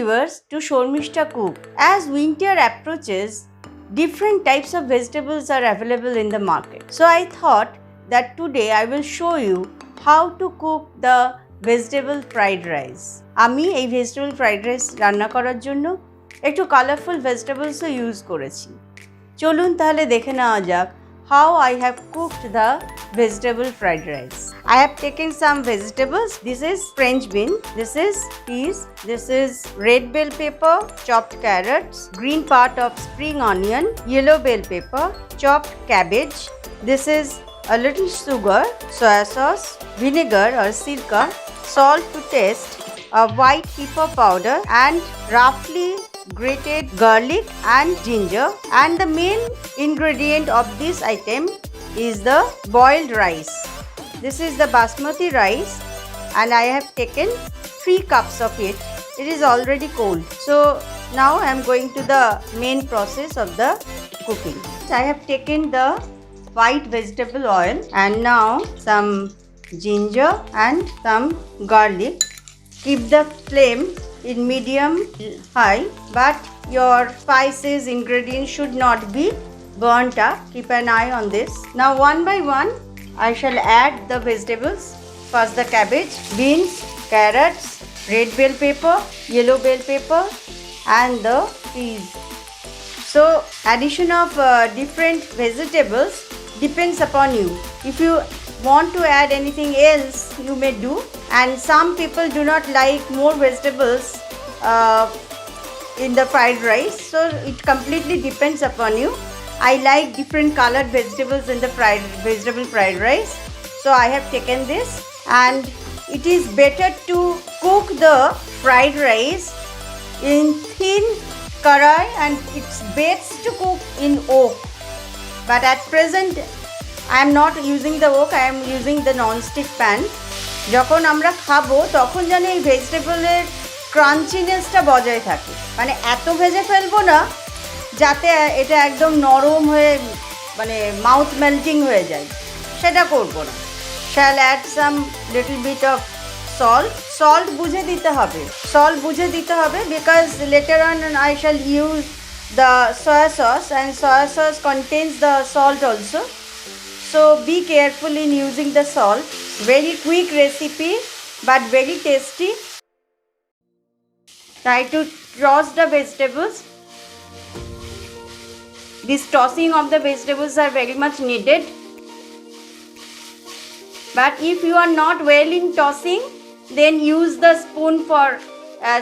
viewers to Shormishta Cook. As winter approaches, different types of vegetables are available in the market. So I thought that today I will show you how to cook the vegetable fried rice. আমি এই vegetable fried rice রান্না করার জন্য একটু colourful ভেজিটেবলসও use করেছি। চলুন তাহলে দেখে নেওয়া যাক how I have cooked the vegetable fried rice. I have taken some vegetables. This is French bean, this is peas, this is red bell pepper, chopped carrots, green part of spring onion, yellow bell pepper, chopped cabbage. This is a little sugar, soya sauce, vinegar or sirka, salt to taste, a white pepper powder and roughly grated garlic and ginger, and the main ingredient of this item is the boiled rice. This is the basmati rice and I have taken 3 cups of it. It is already cold. So now I am going to the main process of the cooking. I have taken the white vegetable oil and now some ginger and some garlic. Keep the flame in medium high, but your spices ingredients should not be burnt up. Keep an eye on this. Now one by one I shall add the vegetables. First the cabbage, beans, carrots, red bell pepper, yellow bell pepper and the peas. So addition of different vegetables depends upon you. If you want to add anything else you may do, and some people do not like more vegetables in the fried rice, so it completely depends upon you. I like different colored vegetables in the vegetable fried rice, so I have taken this, and it is better to cook the fried rice in thin karai and it's best to cook in oak, but at present I am not using the wok, I am using the non-stick pan. যখন আমরা খাবো তখন যেন এই ভেজিটেবলের ক্রাঞ্চিনেসটা বজায় থাকে, মানে এত ভেজে ফেলবো না যাতে এটা একদম নরম হয়ে মানে মাউথ মেল্টিং হয়ে যায়, সেটা করব না। shall add some little bit of salt বুঝে দিতে হবে, because later on I shall use the soya sauce and soya sauce contains the salt also. So be careful in using the salt. Very quick recipe but very tasty. Try to toss the vegetables. This tossing of the vegetables are very much needed. But if you are not well in tossing, then use the spoon for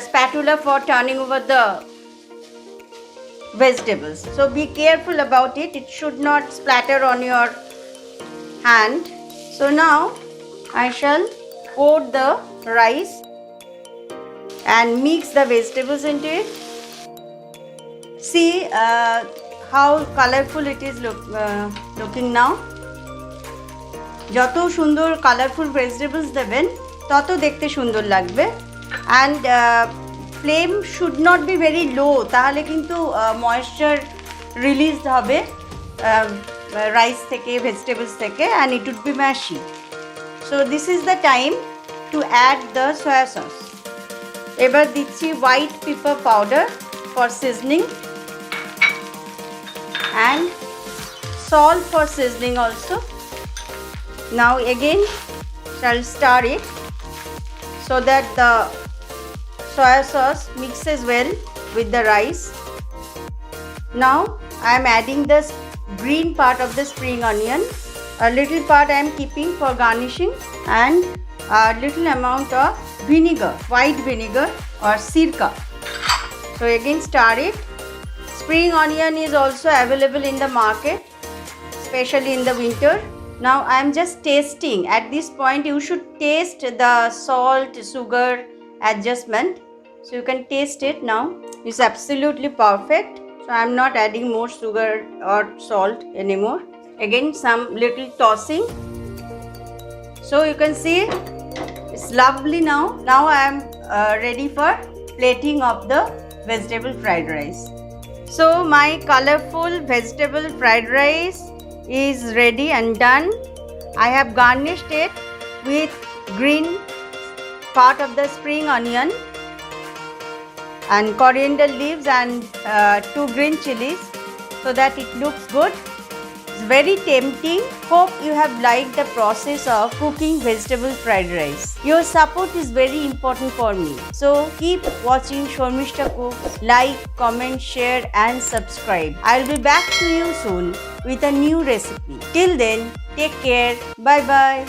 spatula for turning over the vegetables. So be careful about it. It should not splatter on your hand. So now I shall pour the rice and mix the vegetables into it. See how colorful it is looking now. যত সুন্দর colourful vegetables দেবেন তত দেখতে সুন্দর লাগবে, and flame should not be very low, তাহলে কিন্তু moisture release হবে রাইস থেকে, ভেজিটেবলস থেকে, and it would be mushy. So this is the time to add the soya sauce. এবার দিচ্ছি white pepper powder for seasoning and salt for seasoning also. Now again shall stir it so that the soya sauce mixes well with the rice. Now I am adding the green part of the spring onion. A little part I am keeping for garnishing, and a little amount of vinegar, white vinegar or sirka. So again stir it. Spring onion is also available in the market, especially in the winter. Now I am just tasting. At this point you should taste the salt, sugar adjustment. So you can taste it now. It's absolutely perfect. So I am not adding more sugar or salt anymore. Again some little tossing. So you can see it's lovely now. Now I am ready for plating of the vegetable fried rice. So my colorful vegetable fried rice is ready and done. I have garnished it with green part of the spring onion and coriander leaves and 2 green chilies so that it looks good. It's very tempting. Hope you have liked the process of cooking vegetable fried rice. Your support is very important for me. So keep watching Sharmishta Cooks. Like, comment, share and subscribe. I'll be back to you soon with a new recipe. Till then, take care. Bye bye.